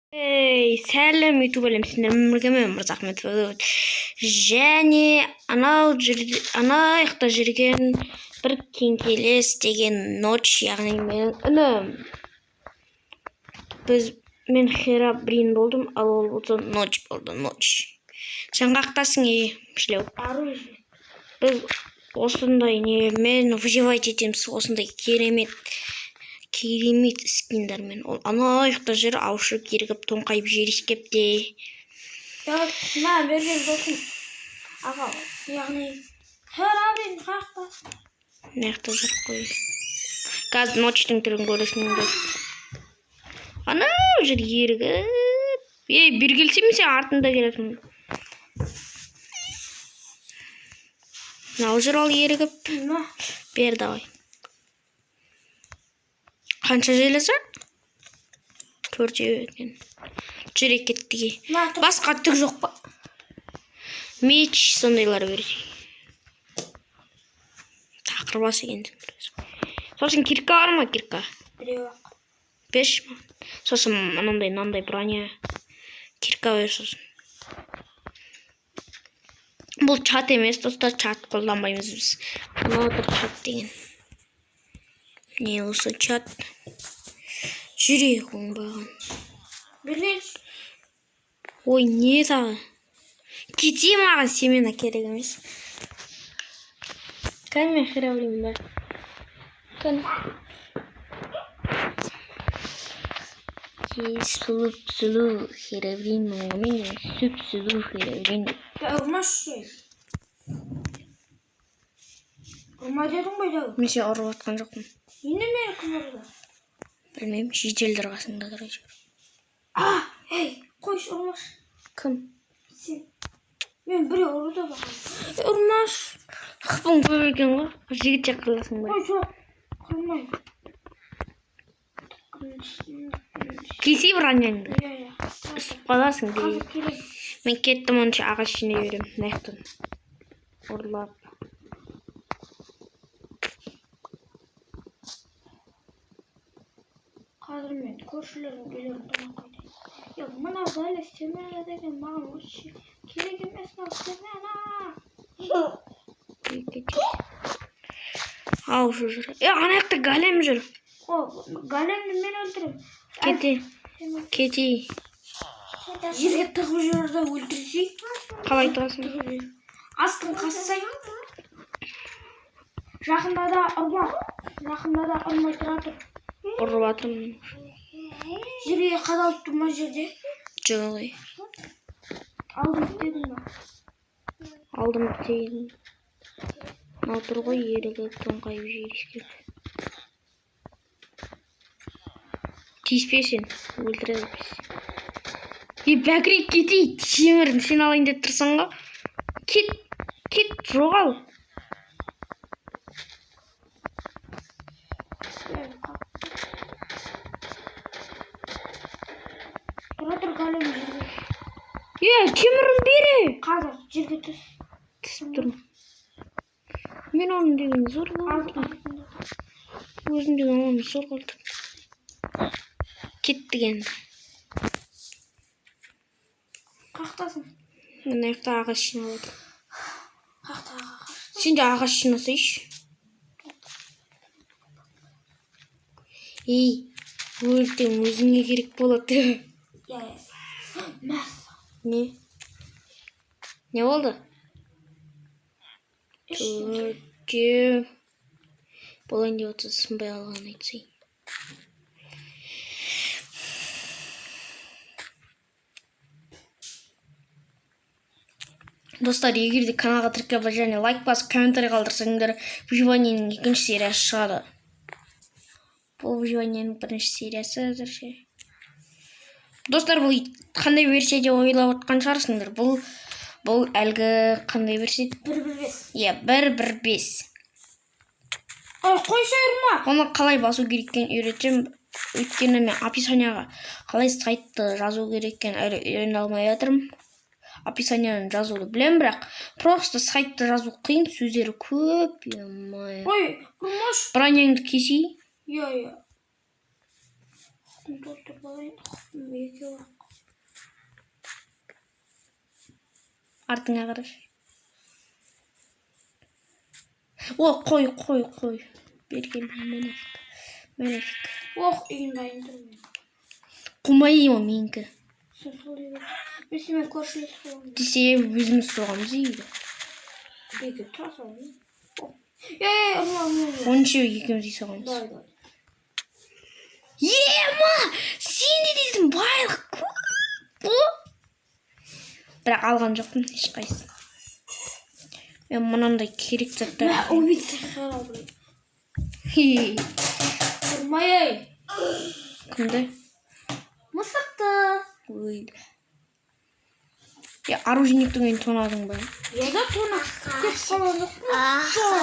Сәлем YouTube әлемсіңдер, мен Мырзахметов. Және анау жақта жүрген бір кеңкелес деген ночь, яғни менің інім. Мен Херабрин болдым, ал ол болса ночь болды, ночь. Сен қақтасың, Шлеу? Біз осындай мен выживать етеміз, осындай керемет скиндармен. Ол ана жақта жүр, аушы кергіп тоңқайып жерішкеп де. Мына берген досым аға, яғни Херабрин қақта. Мына жақта жүр қой. Қазір ночтың түрін көресіңдер. Анау жүр ерігіп. Бір келсем сен артында келесің. Мынау жүр ал ерігіп. Бер давай. Қанша желесі? 4 екен. Жүрек кеттіге. Басқа түк жоқ па? Меч сондайлар берсей. Тақыр бас екенсің. Сосын кирка бар ма, кирка? Біреу ақ. Беш ма? Сосын мынандай броня. Кирка бер сосын. Бұл чат емес, достар, чат қолданбаймыз біз. Мынау бір чат деген. Не осы чат? Жүрек оңбаған. Бірлеш. Ой, не тағы? Кете маған семена керек емес. Кән мен Херабрин бар. Кән. Сұлу Херабрин мен сүп-сұлу Херабрин. Ұрмаш жай. Ұрма дедің бай дәу? Мен сен ұрып атқан жоқпын. Енді мені кім ұрды? Білмеймін, жеделдер қасында тұрай жүр. Қойш, ұрмаш. Кім? Сен. Мен біреу ұрды бақын. Ұрмаш. Қыпың көп екен ғой. Жігіт жаққыласың бай. Ой, жоқ. Құрмай. Кесей бранянды. Үсіп қаласың Қазір дейді. керек. Мен кеттім онша ағаш жинай берем. Нәқтін. Ұрлап. Қазір мен көршілердің үйлерін тонақ қайтайын. Мына бәлі семена деген маған өші керек емес мына семена. Ау жүр. Ана жақта голем жүр. Големді мен өлтірем. Кете. Жерге тығып жүрді өлтірсей. Қалай тұрасың? Астын қассай. Жақында да ұрмай тұра тұр. Ұрып атырмын. Жерге қадалып тұрма жерде. Жоқ ой. Алдым дедім ба? Алдым дейін. Мынау тұр ғой, ерігіп тоңқайып жерішкеп. Тиіспесен, өлтіреді біз. Бәкірек кетейік, темірін сен алайын деп тұрсың ғой. Кет, жоғал. Тұра тұр голем жерге. Темірін бере. Қазір жерге түсіп тұрмын. Мен оның деген зор қалдым. Өзім деген оның зор қалдым. Кеттік енді. Қақтасың. Мен аяқта ағаш жиналады. Қақта. Сен де ағаш жинасайшы. Өлтің өзіңе керек болады. Мәс. Не болды? Болайын деп отыр, сынбай алған айтсай. Достар, егер де каналға тіркеліп және лайк басып, комментарий қалдырсаңдар, выживаниенің екінші сериясы шығады. Бұл выживаниенің бірінші сериясы әзірше. Достар, бұл қандай версия деп ойлап отқан шығарсыңдар. Бұл әлгі қандай версия? 1.1.5. 1.1.5. Қойша ұрма. Оны қалай басу керектен үйретем. Өйткені мен описанияға қалай сайтты жазу керектен әлі үйрене алмай жатырмын. Описанияны жазуды білем, бірақ просто сайтты жазу қиын, сөздері көп. Ой, ұрмаш. Бронянды кесей. Толтыр болайын. Екеуі. Артыңа қарашы. О, қой. Берген менефик. Ох, үйін дайын тұрмын. Қумай о менікі. Мен сенімен көршілес боламын. Десе өзіміз соғамыз дейді. Екі тұра соғамын. Ұрма. Оныншы екеуміз үй соғамыз. Дай. Ема! Сен де дейтін байлық көп. Бірақ алған жоқпын ешқайсысын. Мен мұнандай керек заттар. Мә, убийца қара бұлай. Ұрмай. Кімді? Мысықты. Өлді. Оружейниктің үйін тонадың ба? Еда тона. Көп қалан жоқ. Соны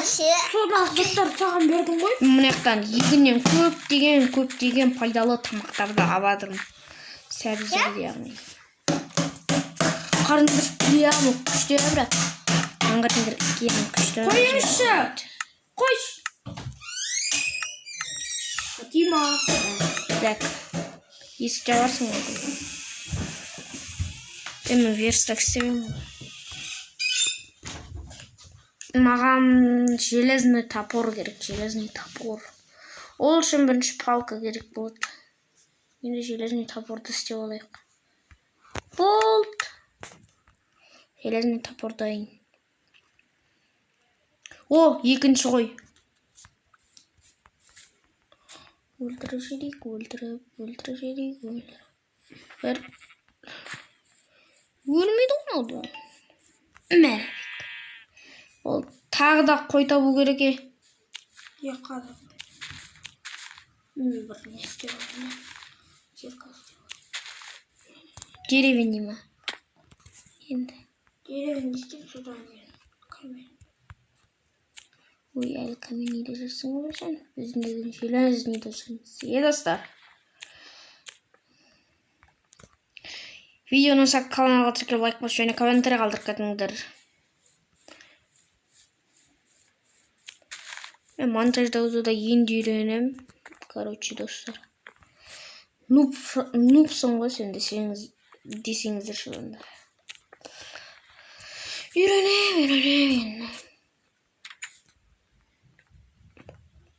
заттар саған бердім ғой. Мұнаяқтан егіннен көптеген пайдалы тамақтарды абадырмын. Сәбізді яғни. Қарындыр білемін күшті бірақ. Аңғырдыңдыр киемін күшті. Қойыңызшы. Қойш. Фатима. Так. Есік жабарсың ғой. Мен верстак істемеймін. Маған железный топор керек. Ол үшін бірінші палка керек болады. Енді железный топорды істеп алайық. Болт. Железный топор дайын. О, екінші ғой. Өлтіріп жейік. Бір. Өлмейді ғой. Мә. Ол тағы да қой табу керек е. Қазір. Мен бір не істеп алдым. Деревень ма? Енді. Деревень істеп содан камень. Ой, әлі каменейді жасың ғой сен. Біздің железнейді жасың. Достар. Видеоны сақ каналға тіркеліп лайк басып және комментарий қалдырып кетіңдер. Мен монтаждауды да енді үйренем. Короче, достар. Нупсың ғой сен десеңіздер шылында. Үйренем.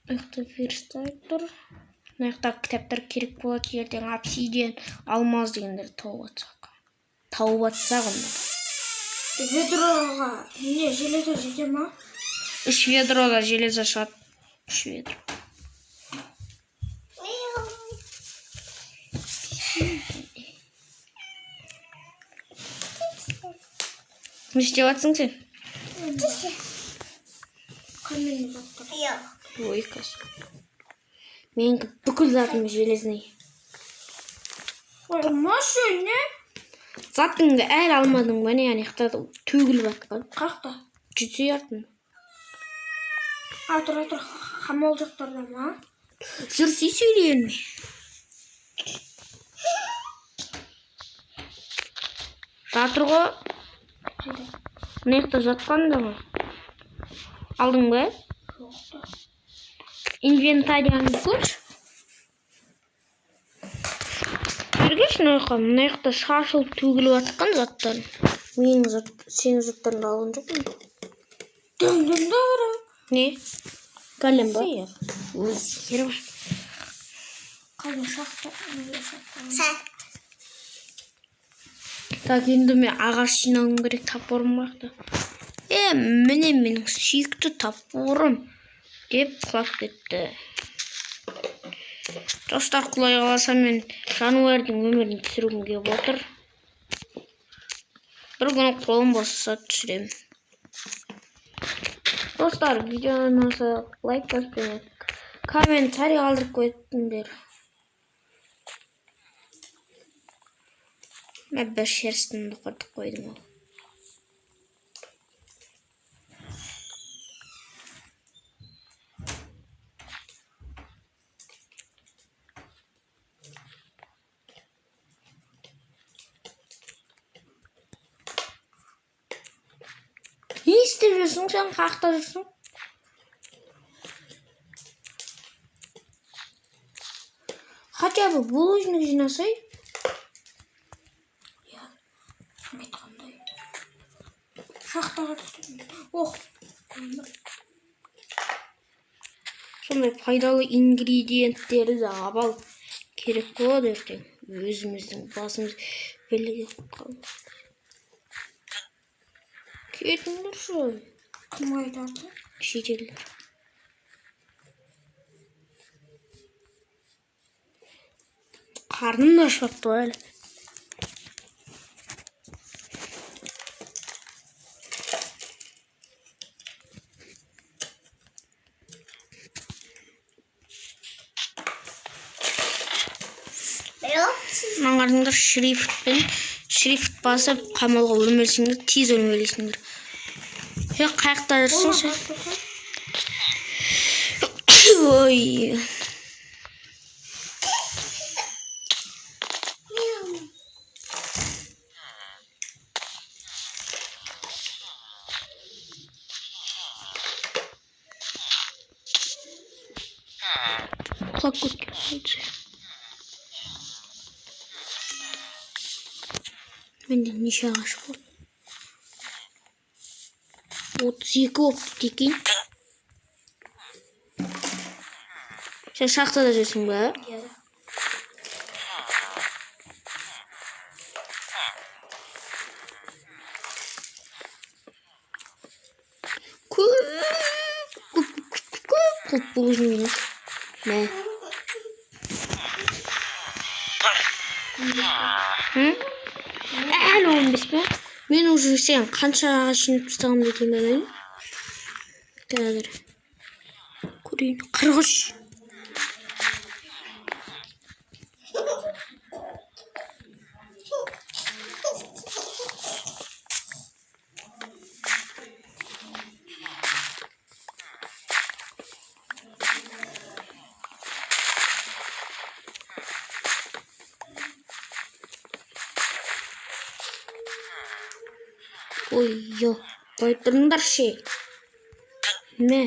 Мықты верстак тұр. Мықты кітаптар керек болады. Ертең обсидиан, алмаз дегендер тауып атсақ онда. Ведроға не железо жете ма? 3 ведрода железо шығады. 3 ведро. Не істеп атсың сен? Камень заттар. Ой, кәсіп. Менің бүкіл затым железный. Машы, не? Затыңды әлі алмадың ба не? Яғни төгіліп атқан. Қақта? Жүзі артын. Тұр. Хамал жақтарда ма? Жүрсей сөйлейін ме? Жатыр ғой. Мынақты жатқанда ма? Алдың ба? Жоқта. Инвентарияңды көрші. Көргеш, мынақты шашылып төгіліп атқан заттарын. Сенің заттарыңды алған жоқпын. Дөңдім да бұры. Не? Кәлем ба? Өз. Кері ба? Қалың шақты. Так, енді мен ағаш жинауым керек, топорым бақты. Міне менің сүйікті топорым деп құлап кетті. Достар, құлай қаласа мен жануардың өмірін түсіргім келіп отыр. Бір күні қолым босаса түсірем. Достар, видеоны ұнаса лайк басып және комментарий қалдырып қойыңдар. Мен бір шерстімді құртып қойдым ол. Не істеп жүрсің сен, қақта жүрсің? Хотя бы булыжник жинасай. Шахтаға түстім. Ох. Сондай пайдалы ингредиенттерді абал керек болады ертең. Өзіміздің басымыз белгіге қалды. Кетіңдер шой. Кім айтады? Шетелдер. Қарным да ашпапты ғой әлі. Маған қараңдар, шрифт басып қамалға өлмелсіңдер, тез өлмелесіңдер. Қаяқта жүрсіңші? Ой. Құлап көткен. Менде неше ағаш болды? 32 болыпты екен. Сен шахтада жүрсің бе? Иә. Көп болуын менен. Мә. Әлі 15 пе? Мен уже сен қанша ағаш жинап тастағанымды екен білмеймін. Қазір көрейін. 43. Ой, йо, қойып тұрыңдар ше. Мә.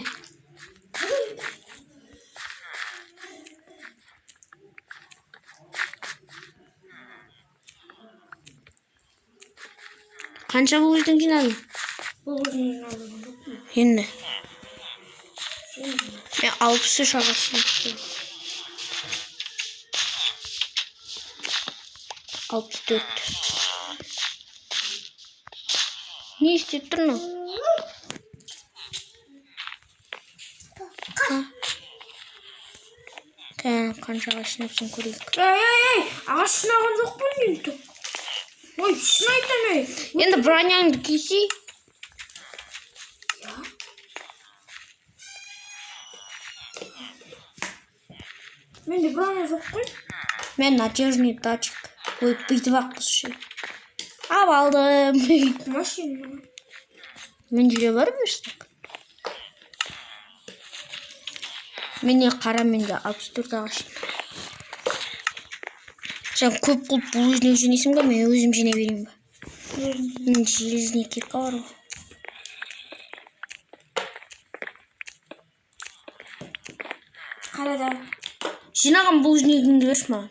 Қанша бұғыздың жинадың? Бұғыздың жинадың. Енді. Мен 63 ағаш жинадым. 64. Не істеп тұрмын? Қанша ағаш жинапсың көрейік. Ей, ағаш жинаған жоқ па енді? Ой, шын айтам. Енді броняңды киси. Менде броня жоқ қой. Мен натяжный тачек. Ой, бүйтіп ақпыз ше. Ап алдым. Машина. Менде де бар берсек. Менде қара, менде 64 ағаш. Сен көп қылып бұл өзіне жинайсың ба, мен өзім жинай берейін ба? Мен железіне кепка бар ғой. Қарада. Жинаған бұл өзінегіңді берші маған.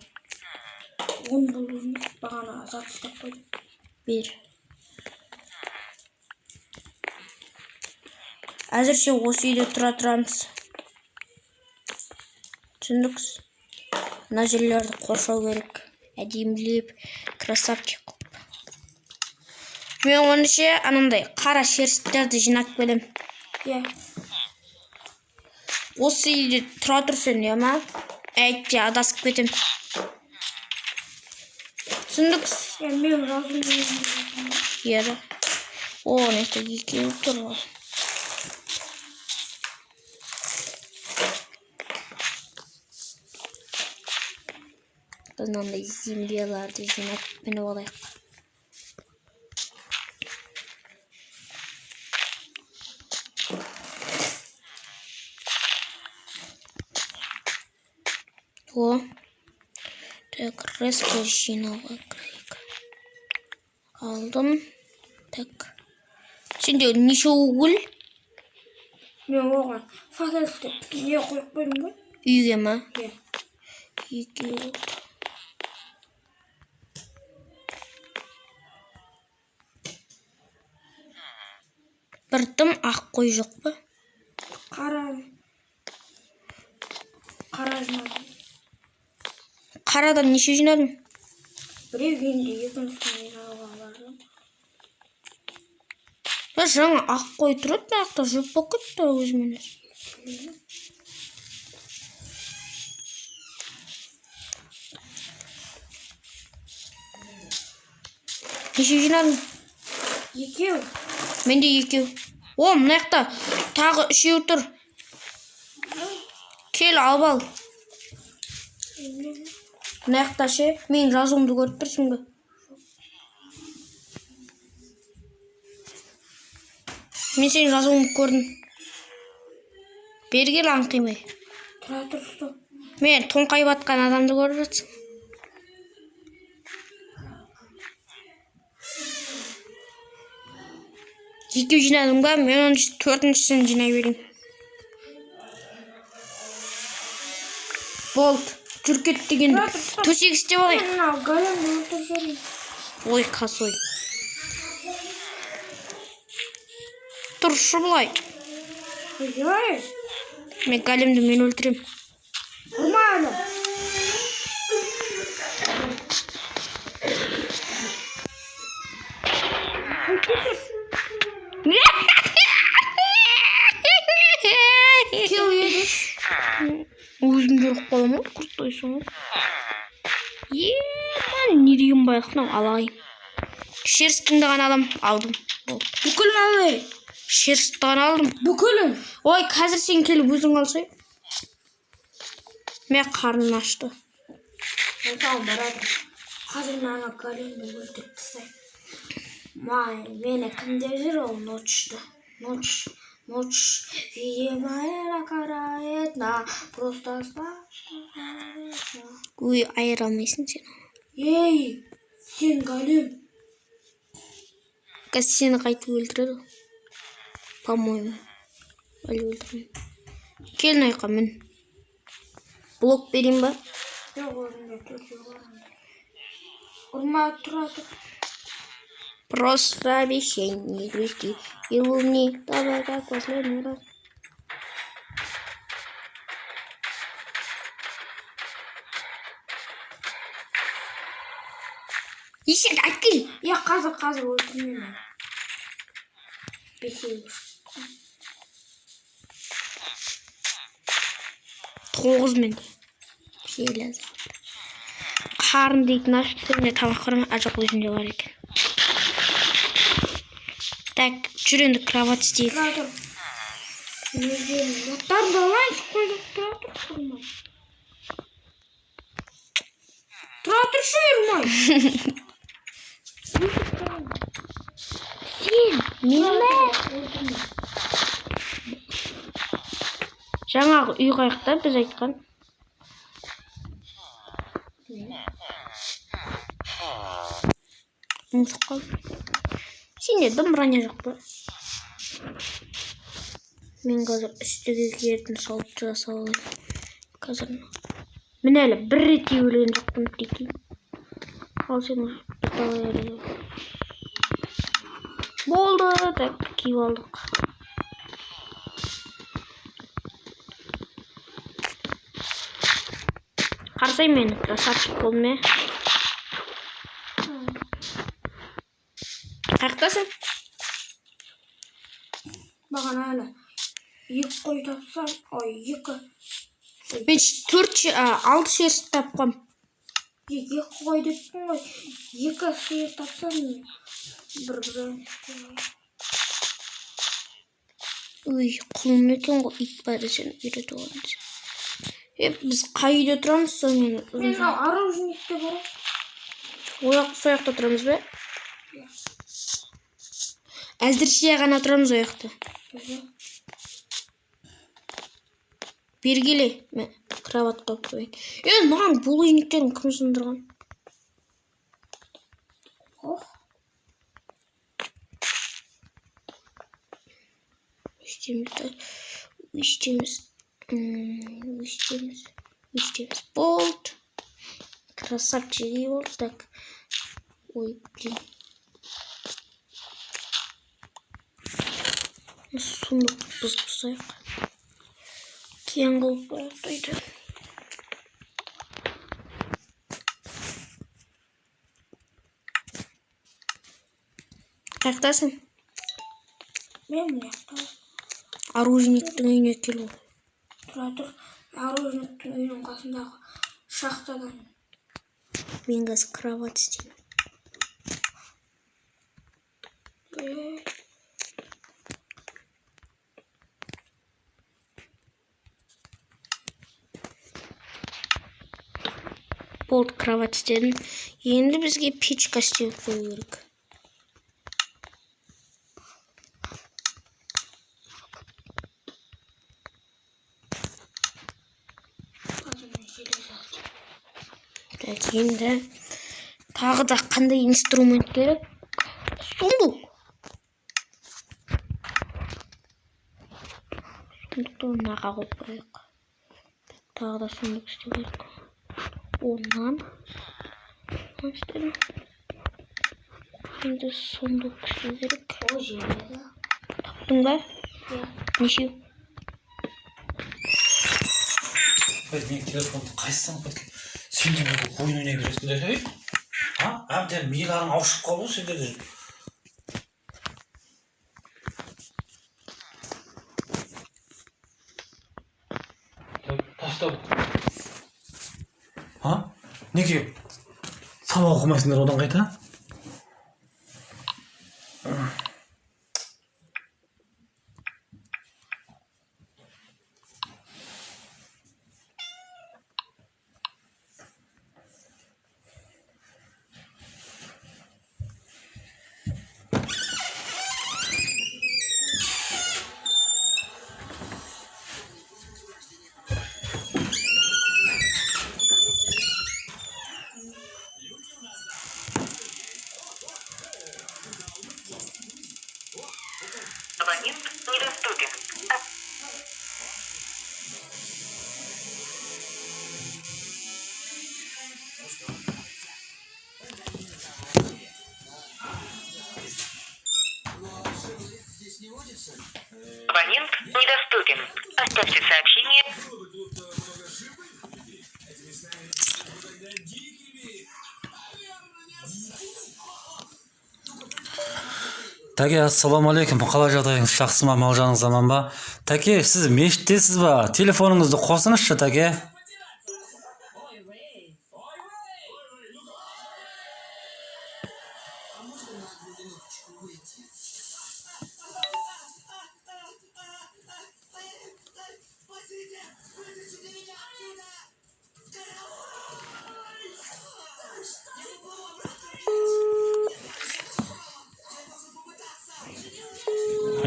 10 бұл өзіне бағана зат ұстап қойдым. Бер. Әзірше осы үйде тұрамыз. Түсіндіксіз? Мына жерлерді қоршау керек. Әдемілеп, красавчик қылып. Мен оныншы анандай қара шерсттерді жинап келем. Иә. Осы үйде тұра тұрсын, иә ма? Әйтте адасып кетем. Түсіндіксіз? Иә, мен разым. Ері. О, нәтті екеуі тұр ғой. Мынандай земляларды жинап мініп алайық. О, так, резко жинауға керек. Алдым. Так. Сенде неше угіл? Мен оған факелсті не қойып қойдым ғой? Үйге ма? Иә. Үйге. бір дым ақ қой жоқ па? Қара жинадым. Қарадан неше жинадың? Біреу енді екіншісін жинауға бардым. Жаңа ақ қой тұрады, мақта жұп болып кетті өзімен өзі. Неше жинадың? 2. Менде 2. О, мына жақта тағы 3 тұр. Кел, алып ал. Мына жақта ше, мен жазуымды көріп тұрсың ба? Мен сен жазуымды көрдім. Бері кел, аңқимай. Тұра тұрсты. Мен тоңқайып атқан адамды көріп жатсың. Екі жинадың ба? Мен 4-шісін жинай берейін. Болды. Жүркет дегенді. Төсек істеп алайын. Мынау големді өлтірсем. Ой, косой. Тұршы бұлай. Ой. Мен големді мен өлтірем. Ұрмады. Кел еді. Өзім жүріп қаламын, құрттайсың. Мен не деген байқынау алайын. Шерстіңді ғана алдым. Бүкілін алай. Шерстті ғана алдым. Бүкілін. Ой, қазір сен келіп өзің алсай. Мен қарным ашты. Мысалы барады. Қазір мана големді өлтіріп тастайын. Мені кімдер жүр ол ночьты. Ночь, видимая карает на просто Ой, айыра алмайсың сен. Ей, сен голем. Қазір сені қайтып өлтіреді. По-моему. Әлі өлтірмеймін. Кел найқа мін. Блок берейін ба? Жоқ, өзімде төсек бар. Ұрма тұра тұр. Просто обещание грусти и луни, давай как последний раз. Есек әкел! Я қазір өлтірмеймін. Бесеу. 9 мен. Железо. Қарын дейтін ашып түсіріне тамақ қырма ажық өзінде бар екен. Так, жүр енді кровать істейік. Тұра тұр. Заттарды алайыншы қойдық. Тұра тұр. Тұра тұршы ермай. Сен, меніме? Жаңағы үй қайықта біз айтқан. Ұмытып қалдым. Сенде дым броня жоқ па? Мен қазір үстіге киетін салып жасап алайын. Қазір. Мен әлі бір рет өлген жоқпын, прикинь. Ал сен болды, так киіп алдық. Қарсай мені, красавчик болдым, е? Қаяқтасың? Маған әлі 2 қой тапсам, ой, 2. Мен 6 шерсть тапқам. 2 қой деппін ғой. 2 сиыр тапсам, бір. Ой, құлын екен ғой, ит бәрі сен үйретіп оламыз. Біз қай үйде тұрамыз сонымен? Мен оружейникте барам. Сояқта тұрамыз ба? Әзірше ғана тұрамыз ояқта. Бері келе, мен кроват қойып қойын. Маған бұл үйниктерін кім сындырған? Өстеміз. Болт. Красавчик бол. Так. Ой, блин. Сундук бұзып тастайық. Кейін қылып қояйық дейді. Қаяқтасың? Мен міне қай. Оружейниктің үйіне келу. Тұра тұр. Оружейниктің үйінің қасындағы шахтадан. Мен қазір кровать істеймін. Болды, кровать істедім. Енді бізге печка істеу қою керек. Так, енді тағы да қандай инструмент керек? Сундук. Сундукты мынаға қойып қояйық. Тағы да сундук істеу керек. Оннан істедім. Енді сундук істеу керек. О жерде. Таптың ба? Иә. Нешеу? Мен телефонды қайсыдан кеткен? Сен де ойын ойнай бересіңдер, ей? Әбден миларың ауышып қалды сендерде. Тастау. Неге? Сабақ оқымайсыңдар одан қайта? Абонент недоступен. Абонент недоступен. Оставьте сообщение. Тәке, ассалаумағалейкум. Қалай жағдайыңыз? Жақсы ма, мал-жаныңыз аман ба? Тәке, сіз мешіттесіз ба? Телефоныңызды қосыңызшы, тәке.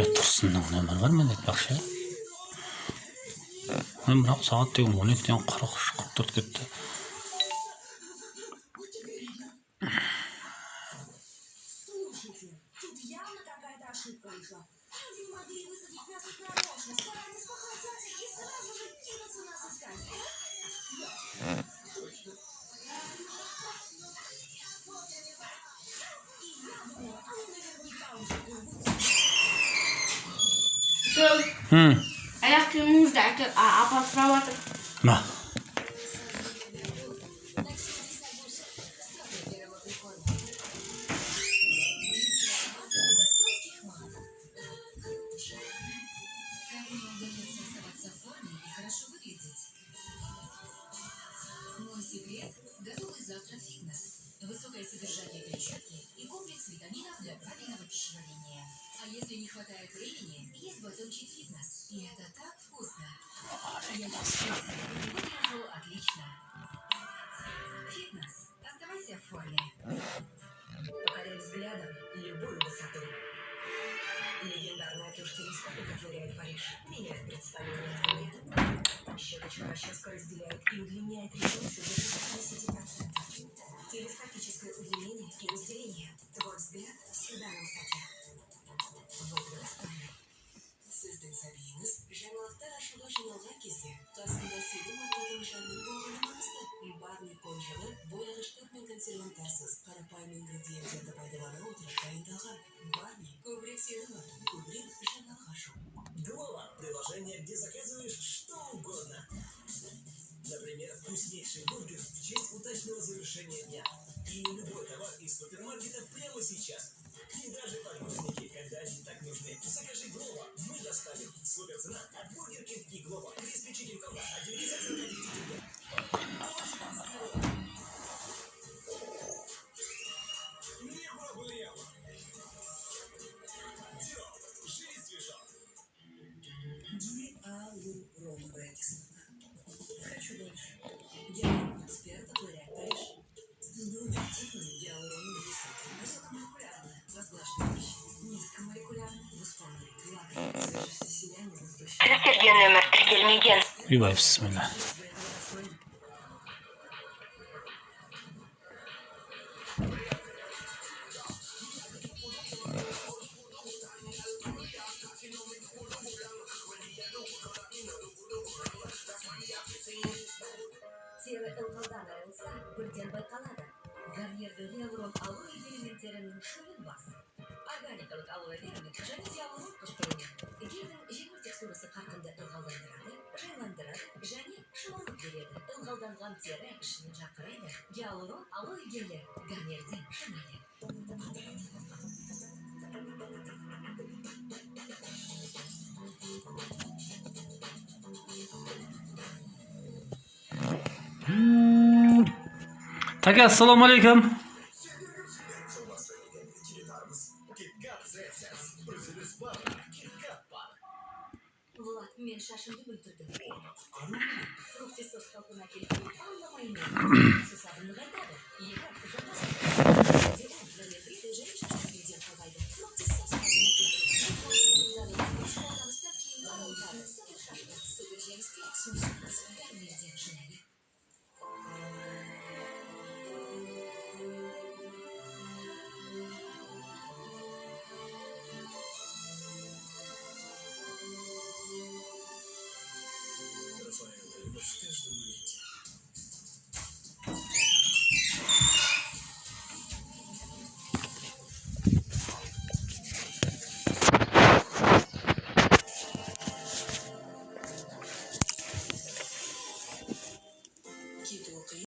Тұрсынның нөмірі бар мен айтпақшы. Бірақ сағат деген 12-ден 43-44 кетті. Аяқ киіміңізді апа сұрап жатыр. Ма? Мой секрет – готовый завтрак фитнес. Высокое содержание клетчатки и комплекс витаминов для правильного пищеварения. А если не хватает времени, есть батончик фитнес. И это так вкусно. Я выгляжу отлично. Фитнес. Оставайся в форме. Покоряй взглядом любую высоту. Легендарная тушь-стилистка удовлетворяет Париж. Меняет представление о мире. Щеточка-расческа разделяет и удлиняет ресницы до 50%. Телескопическое удлинение и разделение. Твой взгляд всегда на высоте. Вот вырастание. Сіздің сәбиіңіз жаңалықтар ашуға жиналған кезде қасында сенің аталған жанның болғаны маңызды. Барни қонжығы бояғыштар мен консерванттарсыз қарапайым ингредиенттерді пайдалана отырып дайындалған. Барни көбірек сенім арту, көбірек жаңалық нахожу. Глова – приложение, где заказываешь что угодно. Например, вкуснейший бургер в честь удачного завершения дня. И любой товар из супермаркета прямо сейчас. И даже подгузники, когда они так нужны. Закажи Глова, мы доставим. Супер цена от Бургер Кинг и Глова. Криспи чикен кола, 1,99. Не проблема. Дероб, жизнь свежо. Гиалуроновая кислота. Хочу больше. Гиалурон-эксперт отворяет Париж. С двумя типами гиалуроновой кислоты. Высокомолекулярная, разглаживающая. Низкомолекулярная, восполняет. Свяжешься с семьями воздушными. Подтвержденный номер тіркелмеген. Үйбай, бисмилля. Тері ылғалдан айырылса, бірден байқалады. Гарнирдің гиалурон алоэ элементтерінің шөлін бас. Органикалық алоэ вермит және гиалурон қышқылымен. Гелдің жеңіл текстурасы қарқынды ылғалдандырады, жайландырады және шымырлық береді. Ылғалданған тері ішінен жарқырайды. Гиалурон алоэ гелі гарнирден шынайы. Take, assalomu alaykum. Влад, мен шашымды өлтірдім. Фруктисос қалпына келтіру анламаймын. Сусабымды қайтады. Егер